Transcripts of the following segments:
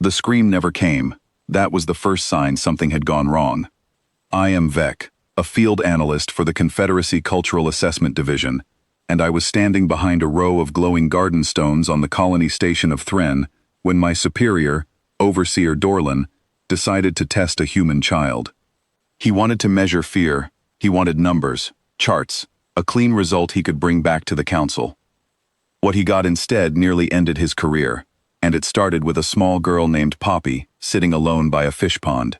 The scream never came. That was the first sign something had gone wrong. I am Vec, a field analyst for the Confederacy Cultural Assessment Division, and I was standing behind a row of glowing garden stones on the colony station of Thren when my superior, Overseer Dorlin, decided to test a human child. He wanted to measure fear. He wanted numbers, charts, a clean result he could bring back to the council. What he got instead nearly ended his career, and it started with a small girl named Poppy sitting alone by a fish pond.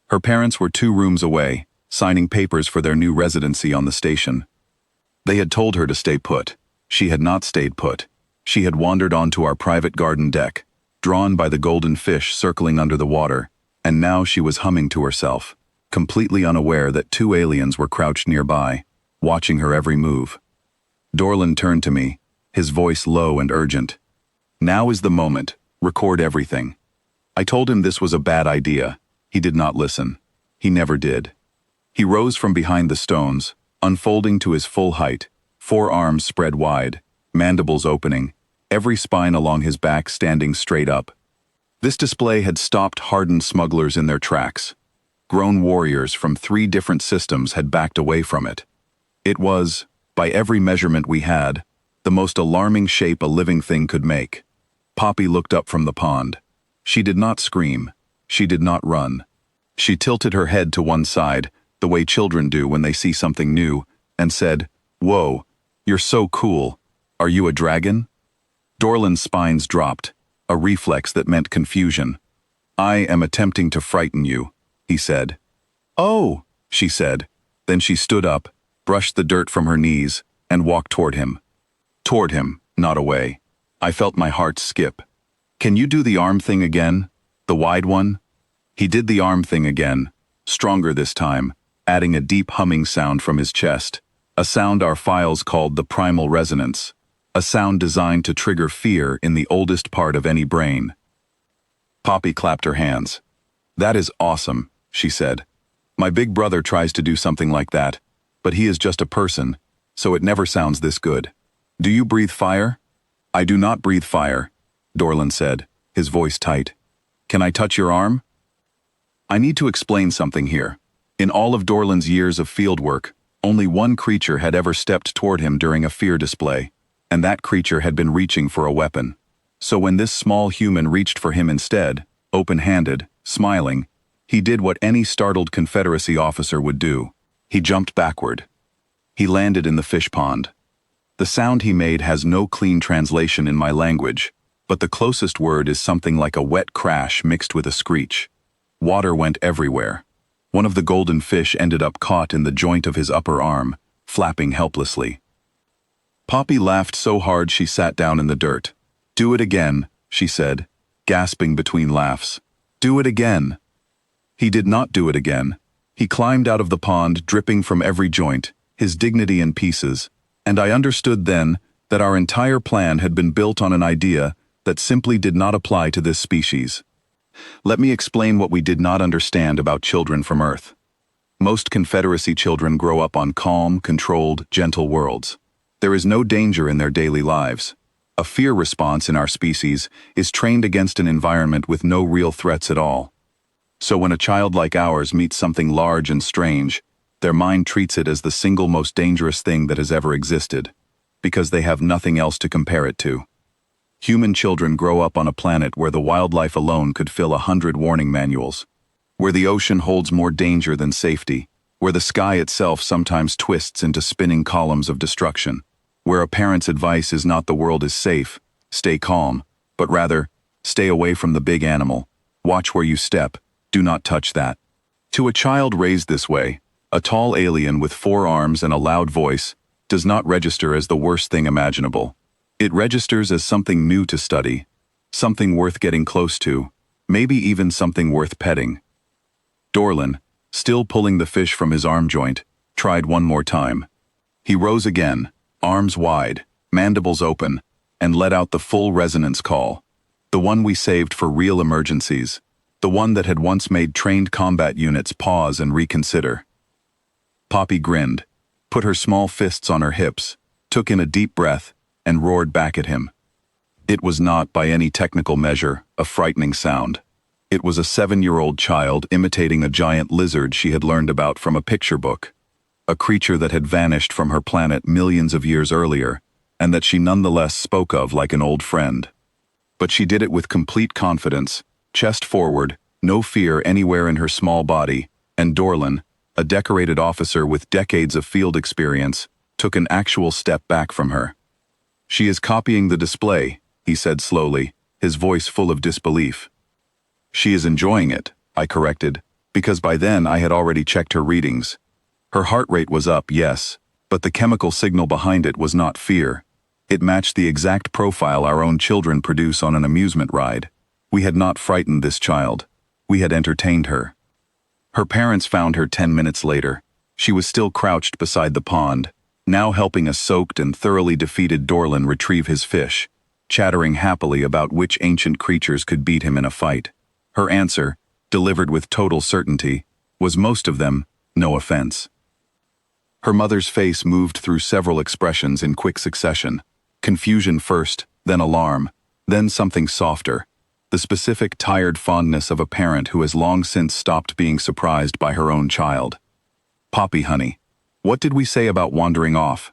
Her parents were 2 rooms away, signing papers for their new residency on the station. They had told her to stay put. She had not stayed put. She had wandered onto our private garden deck, drawn by the golden fish circling under the water, and now she was humming to herself, completely unaware that 2 aliens were crouched nearby, watching her every move. Dorlin turned to me, his voice low and urgent. "Now is the moment. Record everything." I told him this was a bad idea. He did not listen. He never did. He rose from behind the stones, unfolding to his full height, 4 arms spread wide, mandibles opening, every spine along his back standing straight up. This display had stopped hardened smugglers in their tracks. Grown warriors from 3 different systems had backed away from it. It was, by every measurement we had, the most alarming shape a living thing could make. Poppy looked up from the pond. She did not scream. She did not run. She tilted her head to one side, the way children do when they see something new, and said, "Whoa, you're so cool. Are you a dragon?" Dorlin's spines dropped, a reflex that meant confusion. "I am attempting to frighten you," he said. "Oh," she said. Then she stood up, brushed the dirt from her knees, and walked toward him. Toward him, not away. I felt my heart skip. "Can you do the arm thing again? The wide one?" He did the arm thing again, stronger this time, adding a deep humming sound from his chest, a sound our files called the primal resonance, a sound designed to trigger fear in the oldest part of any brain. Poppy clapped her hands. "That is awesome," she said. "My big brother tries to do something like that, but he is just a person, so it never sounds this good. Do you breathe fire?" "I do not breathe fire," Dorlin said, his voice tight. "Can I touch your arm?" I need to explain something here. In all of Dorlin's years of field work, only one creature had ever stepped toward him during a fear display, and that creature had been reaching for a weapon. So when this small human reached for him instead, open-handed, smiling, he did what any startled Confederacy officer would do. He jumped backward. He landed in the fish pond. The sound he made has no clean translation in my language, but the closest word is something like a wet crash mixed with a screech. Water went everywhere. One of the golden fish ended up caught in the joint of his upper arm, flapping helplessly. Poppy laughed so hard she sat down in the dirt. "Do it again," she said, gasping between laughs. "Do it again." He did not do it again. He climbed out of the pond, dripping from every joint, his dignity in pieces, and I understood then that our entire plan had been built on an idea that simply did not apply to this species. Let me explain what we did not understand about children from Earth. Most Confederacy children grow up on calm, controlled, gentle worlds. There is no danger in their daily lives. A fear response in our species is trained against an environment with no real threats at all. So when a child like ours meets something large and strange, their mind treats it as the single most dangerous thing that has ever existed, because they have nothing else to compare it to. Human children grow up on a planet where the wildlife alone could fill 100 warning manuals, where the ocean holds more danger than safety, where the sky itself sometimes twists into spinning columns of destruction, where a parent's advice is not "the world is safe, stay calm," but rather, "stay away from the big animal, watch where you step, do not touch that." To a child raised this way, a tall alien with 4 arms and a loud voice does not register as the worst thing imaginable. It registers as something new to study, something worth getting close to, maybe even something worth petting. Dorlin, still pulling the fish from his arm joint, tried one more time. He rose again, arms wide, mandibles open, and let out the full resonance call, the one we saved for real emergencies, the one that had once made trained combat units pause and reconsider. Poppy grinned, put her small fists on her hips, took in a deep breath, and roared back at him. It was not, by any technical measure, a frightening sound. It was a 7-year-old child imitating a giant lizard she had learned about from a picture book, a creature that had vanished from her planet millions of years earlier, and that she nonetheless spoke of like an old friend. But she did it with complete confidence, chest forward, no fear anywhere in her small body, and Dorlan, a decorated officer with decades of field experience, took an actual step back from her. "She is copying the display," he said slowly, his voice full of disbelief. "She is enjoying it," I corrected, because by then I had already checked her readings. Her heart rate was up, yes, but the chemical signal behind it was not fear. It matched the exact profile our own children produce on an amusement ride. We had not frightened this child. We had entertained her. Her parents found her 10 minutes later. She was still crouched beside the pond, now helping a soaked and thoroughly defeated Dorlan retrieve his fish, chattering happily about which ancient creatures could beat him in a fight. Her answer, delivered with total certainty, was most of them, no offense. Her mother's face moved through several expressions in quick succession. Confusion first, then alarm, then something softer. The specific tired fondness of a parent who has long since stopped being surprised by her own child. "Poppy, honey, what did we say about wandering off?"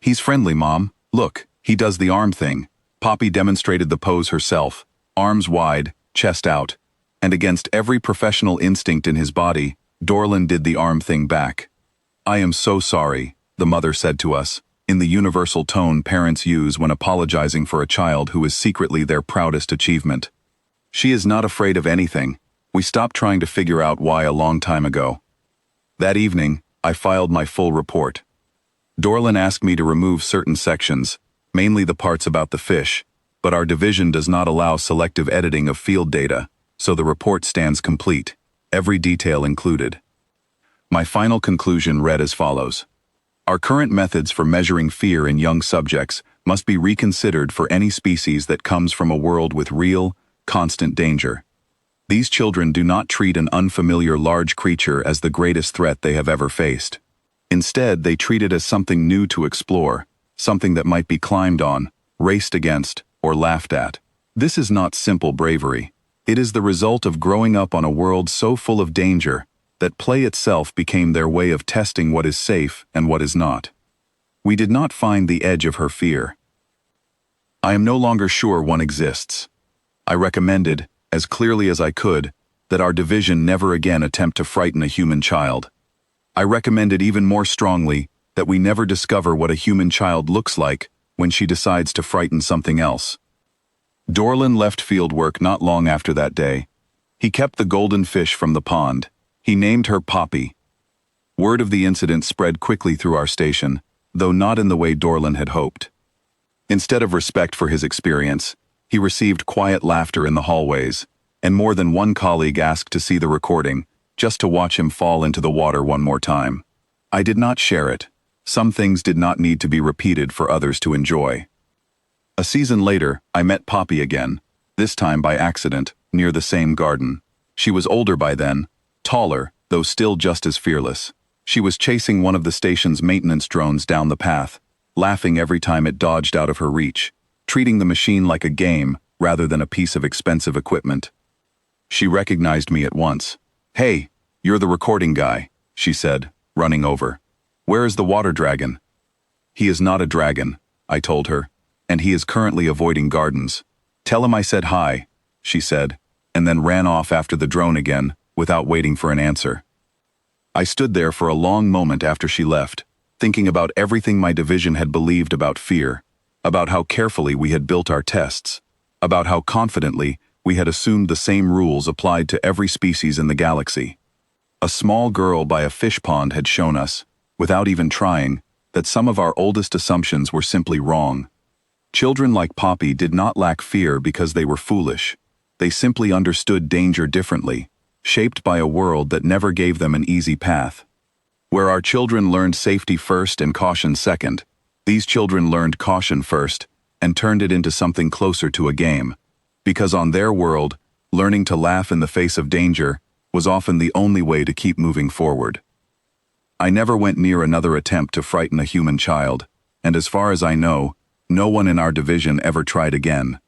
"He's friendly, Mom. Look, he does the arm thing." Poppy demonstrated the pose herself, arms wide, chest out, and against every professional instinct in his body, Dorlan did the arm thing back. "I am so sorry," the mother said to us, in the universal tone parents use when apologizing for a child who is secretly their proudest achievement. "She is not afraid of anything. We stopped trying to figure out why a long time ago." That evening, I filed my full report. Dorlan asked me to remove certain sections, mainly the parts about the fish, but our division does not allow selective editing of field data, so the report stands complete, every detail included. My final conclusion read as follows. Our current methods for measuring fear in young subjects must be reconsidered for any species that comes from a world with real, constant danger. These children do not treat an unfamiliar large creature as the greatest threat they have ever faced. Instead, they treat it as something new to explore, something that might be climbed on, raced against, or laughed at. This is not simple bravery. It is the result of growing up on a world so full of danger that play itself became their way of testing what is safe and what is not. We did not find the edge of her fear. I am no longer sure one exists. I recommended, as clearly as I could, that our division never again attempt to frighten a human child. I recommended even more strongly that we never discover what a human child looks like when she decides to frighten something else. Dorlan left fieldwork not long after that day. He kept the golden fish from the pond. He named her Poppy. Word of the incident spread quickly through our station, though not in the way Dorlan had hoped. Instead of respect for his experience, he received quiet laughter in the hallways, and more than one colleague asked to see the recording, just to watch him fall into the water one more time. I did not share it. Some things did not need to be repeated for others to enjoy. A season later, I met Poppy again, this time by accident, near the same garden. She was older by then, taller, though still just as fearless. She was chasing one of the station's maintenance drones down the path, laughing every time it dodged out of her reach, treating the machine like a game rather than a piece of expensive equipment. She recognized me at once. "Hey, you're the recording guy," she said, running over. "Where is the water dragon?" "He is not a dragon," I told her, "and he is currently avoiding gardens. Tell him I said hi," she said, and then ran off after the drone again, without waiting for an answer. I stood there for a long moment after she left, thinking about everything my division had believed about fear, about how carefully we had built our tests, about how confidently we had assumed the same rules applied to every species in the galaxy. A small girl by a fish pond had shown us, without even trying, that some of our oldest assumptions were simply wrong. Children like Poppy did not lack fear because they were foolish. They simply understood danger differently, shaped by a world that never gave them an easy path. Where our children learned safety first and caution second, these children learned caution first and turned it into something closer to a game. Because on their world, learning to laugh in the face of danger was often the only way to keep moving forward. I never went near another attempt to frighten a human child, and as far as I know, No one in our division ever tried again.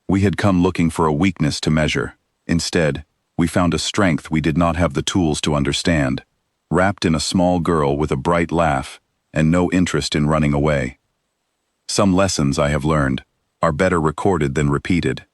We had come looking for a weakness to measure. Instead, we found a strength we did not have the tools to understand, wrapped in a small girl with a bright laugh and no interest in running away. Some lessons I have learned are better recorded than repeated.